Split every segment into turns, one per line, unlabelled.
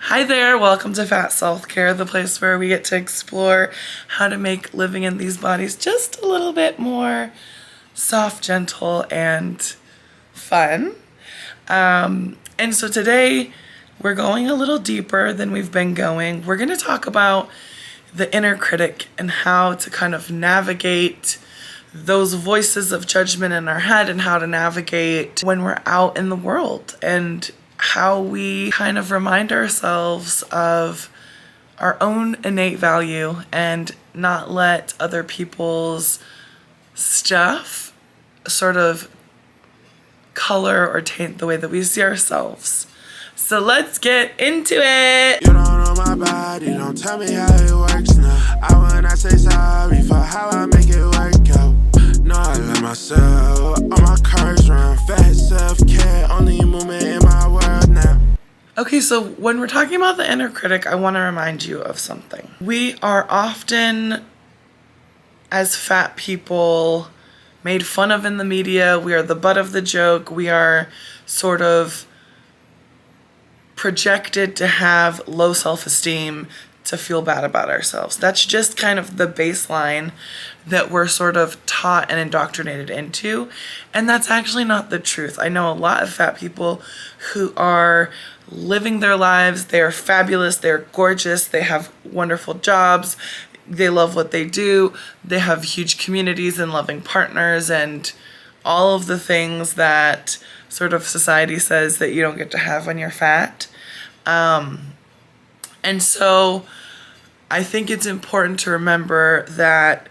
Hi there, welcome to Fat Self Care, the place where we get to explore how to make living in these bodies just a little bit more soft, gentle, and fun. And so today we're going a little deeper than we've been going. We're going to talk about the inner critic and how to kind of navigate those voices of judgment in our head and how to navigate when we're out in the world and how we kind of remind ourselves of our own innate value and not let other people's stuff sort of color or taint the way that we see ourselves. So let's get into it.
You don't know my body, don't tell me how it works now. I will not say sorry for how I make it work out. No, I let myself, all my cards round. Fat self-care, only movement in my world now.
Okay, so when we're talking about the inner critic, I want to remind you of something. We are often, as fat people, made fun of in the media. We are the butt of the joke. We are sort of projected to have low self-esteem, to feel bad about ourselves. That's just kind of the baseline that we're sort of taught and indoctrinated into. And that's actually not the truth. I know a lot of fat people who are living their lives. They're fabulous. They're gorgeous. They have wonderful jobs. They love what they do. They have huge communities and loving partners and all of the things that sort of society says that you don't get to have when you're fat. And so I think it's important to remember that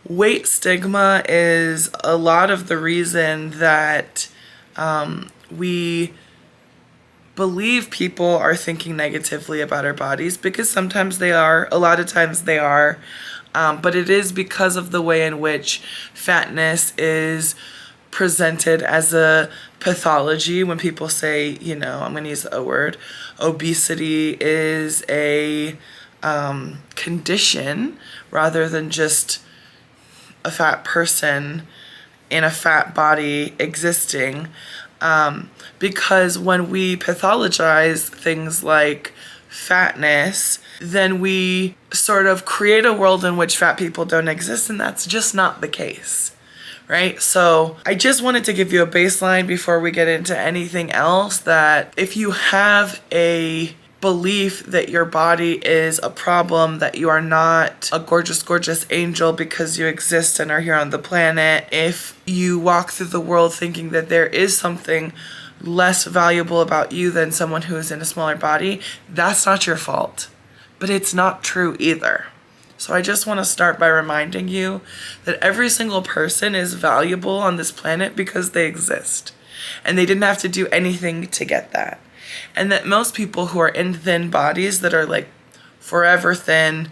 weight stigma is a lot of the reason that we believe people are thinking negatively about our bodies, because sometimes they are, a lot of times they are, but it is because of the way in which fatness is presented as a pathology. When people say, I'm going to use the O word, obesity is a condition rather than just a fat person in a fat body existing. Because when we pathologize things like fatness, then we sort of create a world in which fat people don't exist, and that's just not the case. Right? So I just wanted to give you a baseline before we get into anything else, that if you have a belief that your body is a problem, that you are not a gorgeous, gorgeous angel because you exist and are here on the planet, if you walk through the world thinking that there is something less valuable about you than someone who is in a smaller body, that's not your fault. But it's not true either. So I just want to start by reminding you that every single person is valuable on this planet because they exist. And they didn't have to do anything to get that. And that most people who are in thin bodies that are like forever thin,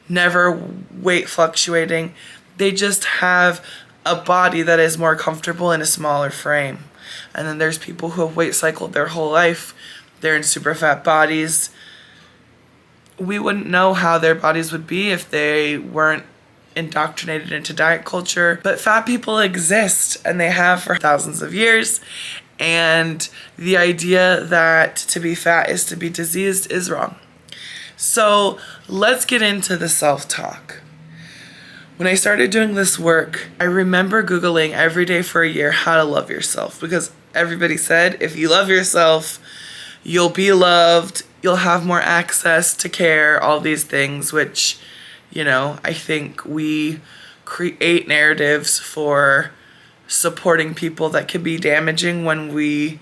never weight fluctuating, they just have a body that is more comfortable in a smaller frame. And then there's people who have weight cycled their whole life. They're in super fat bodies. We wouldn't know how their bodies would be if they weren't indoctrinated into diet culture. But fat people exist, and they have for thousands of years. And the idea that to be fat is to be diseased is wrong. So let's get into the self-talk. When I started doing this work, I remember Googling every day for a year how to love yourself, because everybody said if you love yourself, you'll be loved, you'll have more access to care, all these things, which, I think we create narratives for supporting people that can be damaging when we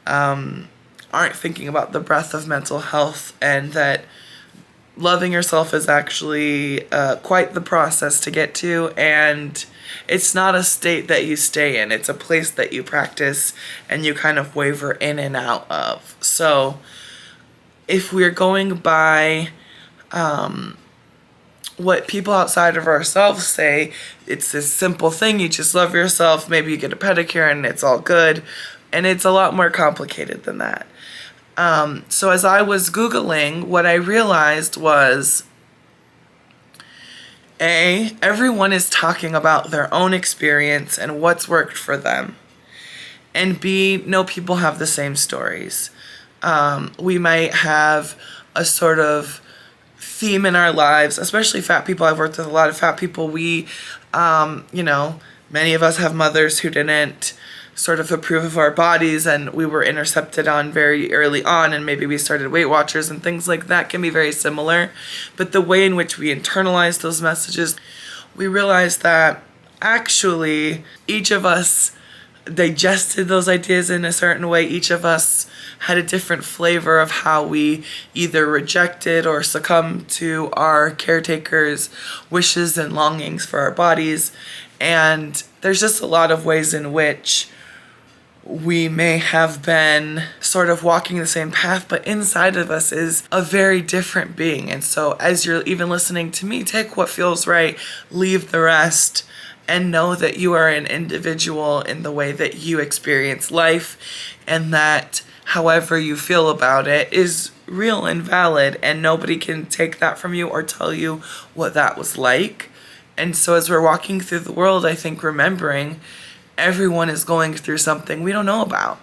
aren't thinking about the breadth of mental health, and that loving yourself is actually quite the process to get to, and it's not a state that you stay in. It's a place that you practice and you kind of waver in and out of. So if we're going by what people outside of ourselves say, it's this simple thing, you just love yourself, maybe you get a pedicure and it's all good, and it's a lot more complicated than that. So as I was Googling, what I realized was, A, everyone is talking about their own experience and what's worked for them. And B, no people have the same stories. We might have a sort of theme in our lives, especially fat people. I've worked with a lot of fat people. We, many of us have mothers who didn't sort of approve of our bodies, and we were intercepted on very early on, and maybe we started Weight Watchers and things like that can be very similar. But the way in which we internalize those messages, we realize that actually each of us digested those ideas in a certain way. Each of us had a different flavor of how we either rejected or succumbed to our caretakers' wishes and longings for our bodies. And there's just a lot of ways in which we may have been sort of walking the same path, but inside of us is a very different being. And so as you're even listening to me, take what feels right, leave the rest, and know that you are an individual in the way that you experience life, and that however you feel about it is real and valid, and nobody can take that from you or tell you what that was like. And so as we're walking through the world, I think remembering everyone is going through something we don't know about.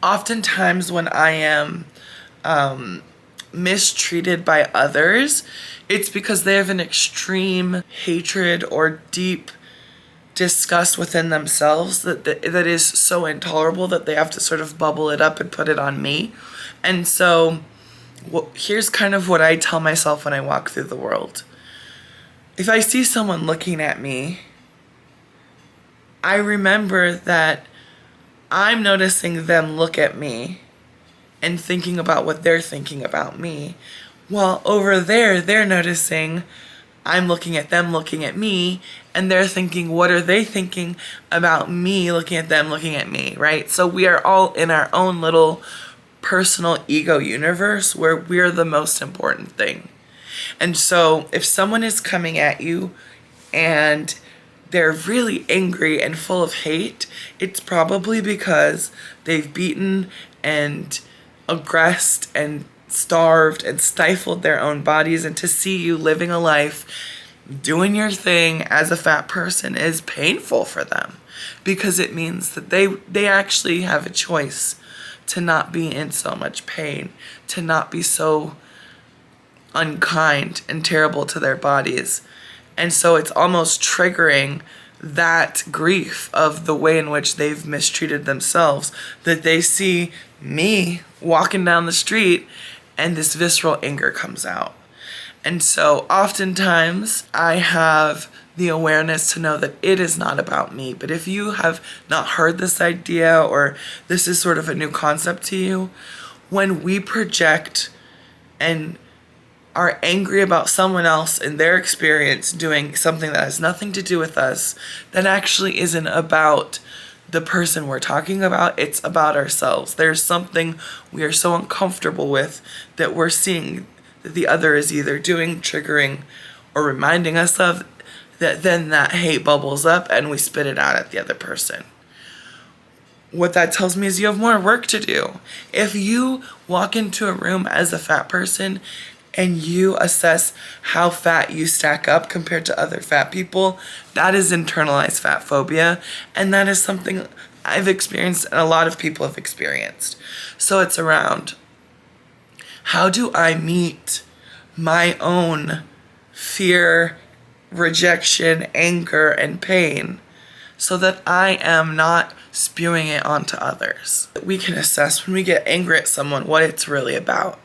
Oftentimes when I am mistreated by others, it's because they have an extreme hatred or deep disgust within themselves that is so intolerable that they have to sort of bubble it up and put it on me. And so here's kind of what I tell myself when I walk through the world. If I see someone looking at me, I remember that I'm noticing them look at me and thinking about what they're thinking about me. While over there, they're noticing I'm looking at them looking at me, and they're thinking, what are they thinking about me looking at them looking at me, right? So we are all in our own little personal ego universe where we're the most important thing. And so if someone is coming at you and they're really angry and full of hate, it's probably because they've beaten and aggressed and starved and stifled their own bodies, and to see you living a life doing your thing as a fat person is painful for them, because it means that they actually have a choice to not be in so much pain, to not be so unkind and terrible to their bodies. And so it's almost triggering that grief of the way in which they've mistreated themselves, that they see me walking down the street and this visceral anger comes out. And so oftentimes I have the awareness to know that it is not about me. But if you have not heard this idea, or this is sort of a new concept to you, when we project and are angry about someone else and their experience doing something that has nothing to do with us, that actually isn't about the person we're talking about, it's about ourselves. There's something we are so uncomfortable with that we're seeing that the other is either doing, triggering, or reminding us of, that then that hate bubbles up and we spit it out at the other person. What that tells me is you have more work to do. If you walk into a room as a fat person and you assess how fat you stack up compared to other fat people, that is internalized fat phobia, and that is something I've experienced and a lot of people have experienced. So it's around, how do I meet my own fear, rejection, anger, and pain so that I am not spewing it onto others? We can assess when we get angry at someone what it's really about.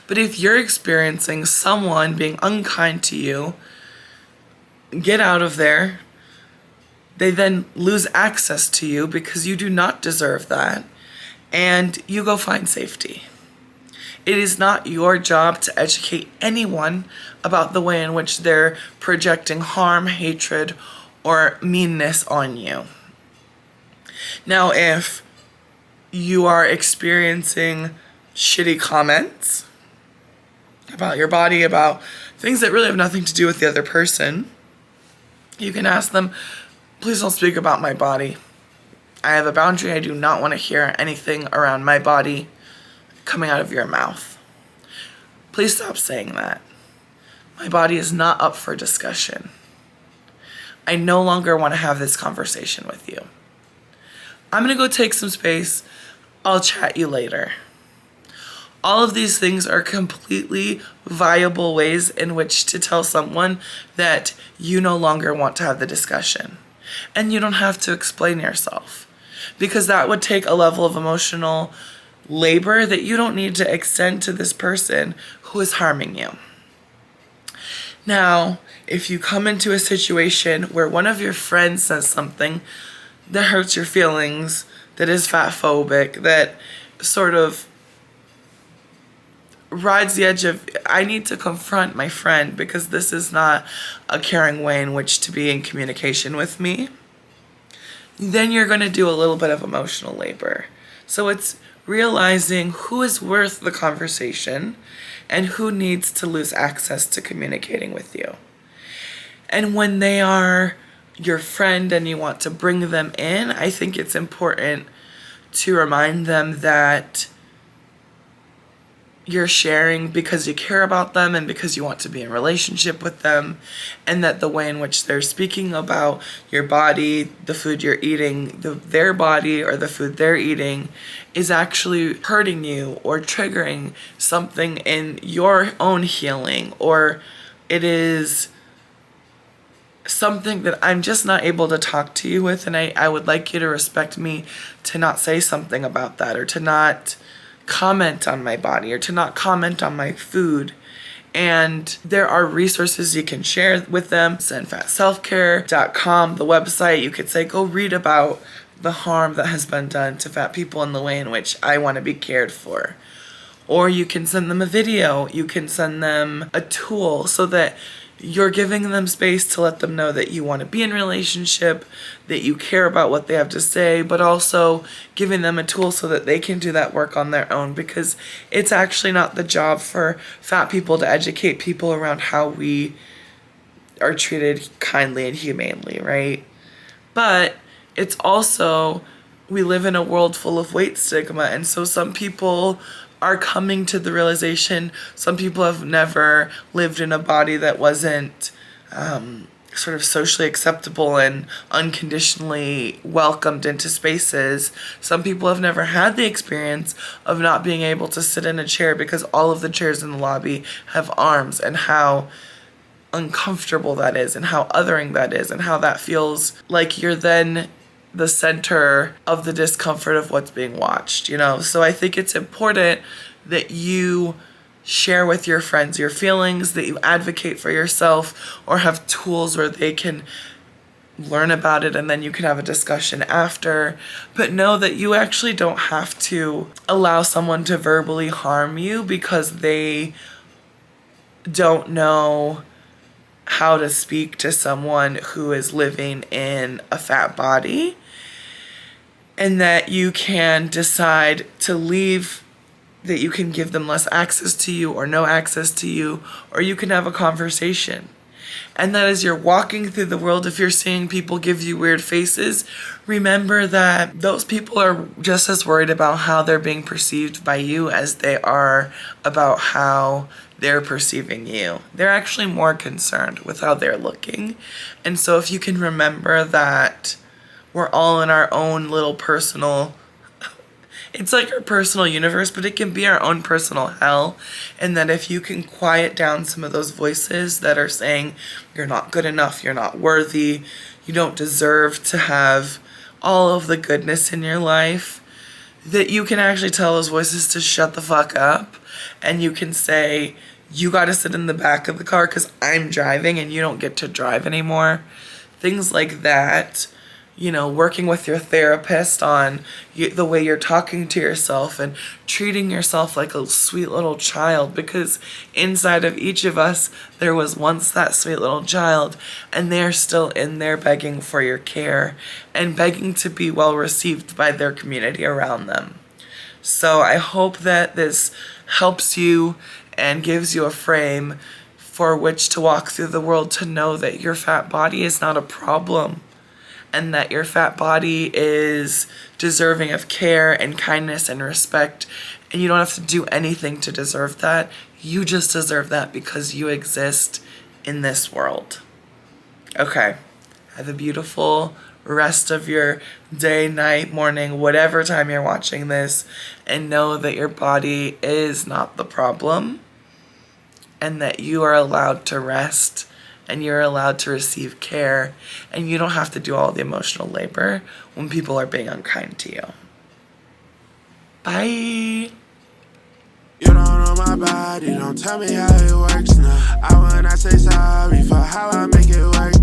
But if you're experiencing someone being unkind to you, get out of there. They then lose access to you because you do not deserve that, and you go find safety. It is not your job to educate anyone about the way in which they're projecting harm, hatred, or meanness on you. Now, if you are experiencing shitty comments about your body, about things that really have nothing to do with the other person, you can ask them, please don't speak about my body. I have a boundary. I do not want to hear anything around my body coming out of your mouth. Please stop saying that. My body is not up for discussion. I no longer want to have this conversation with you. I'm going to go take some space. I'll chat you later. All of these things are completely viable ways in which to tell someone that you no longer want to have the discussion. And you don't have to explain yourself, because that would take a level of emotional labor that you don't need to extend to this person who is harming you. Now, if you come into a situation where one of your friends says something that hurts your feelings, that is fatphobic, that sort of rides the edge of, I need to confront my friend because this is not a caring way in which to be in communication with me, then you're going to do a little bit of emotional labor. So it's realizing who is worth the conversation and who needs to lose access to communicating with you. And when they are your friend and you want to bring them in, I think it's important to remind them that you're sharing because you care about them and because you want to be in a relationship with them, and that the way in which they're speaking about your body, the food you're eating, their body or the food they're eating is actually hurting you or triggering something in your own healing, or it is something that I'm just not able to talk to you with, and I would like you to respect me to not say something about that, or to not comment on my body, or to not comment on my food. And there are resources you can share with them. sendfatselfcare.com, the website. You could say, go read about the harm that has been done to fat people and the way in which I want to be cared for. Or you can send them a video. You can send them a tool so that you're giving them space to let them know that you want to be in a relationship, that you care about what they have to say, but also giving them a tool so that they can do that work on their own, because it's actually not the job for fat people to educate people around how we are treated kindly and humanely, right? But it's also, we live in a world full of weight stigma, and so some people are coming to the realization, some people have never lived in a body that wasn't sort of socially acceptable and unconditionally welcomed into spaces. Some people have never had the experience of not being able to sit in a chair because all of the chairs in the lobby have arms, and how uncomfortable that is, and how othering that is, and how that feels like you're then the center of the discomfort of what's being watched, you know? So I think it's important that you share with your friends your feelings, that you advocate for yourself, or have tools where they can learn about it and then you can have a discussion after. But know that you actually don't have to allow someone to verbally harm you because they don't know how to speak to someone who is living in a fat body, and that you can decide to leave, that you can give them less access to you or no access to you, or you can have a conversation. And that as you're walking through the world, if you're seeing people give you weird faces, remember that those people are just as worried about how they're being perceived by you as they are about how they're perceiving you. They're actually more concerned with how they're looking. And so if you can remember that we're all in our own little personal, it's like our personal universe, but it can be our own personal hell. And that if you can quiet down some of those voices that are saying you're not good enough, you're not worthy, you don't deserve to have all of the goodness in your life, that you can actually tell those voices to shut the fuck up. And you can say, you got to sit in the back of the car because I'm driving and you don't get to drive anymore. Things like that. You know, working with your therapist on the way you're talking to yourself and treating yourself like a sweet little child, because inside of each of us, there was once that sweet little child, and they're still in there begging for your care and begging to be well received by their community around them. So I hope that this helps you and gives you a frame for which to walk through the world, to know that your fat body is not a problem, and that your fat body is deserving of care and kindness and respect, and you don't have to do anything to deserve that. You just deserve that because you exist in this world. Okay, have a beautiful rest of your day, night, morning, whatever time you're watching this, and know that your body is not the problem and that you are allowed to rest and you're allowed to receive care and you don't have to do all the emotional labor when people are being unkind to you. Bye.
You don't know my body, don't tell me how it works now. I will not say sorry for how I make it work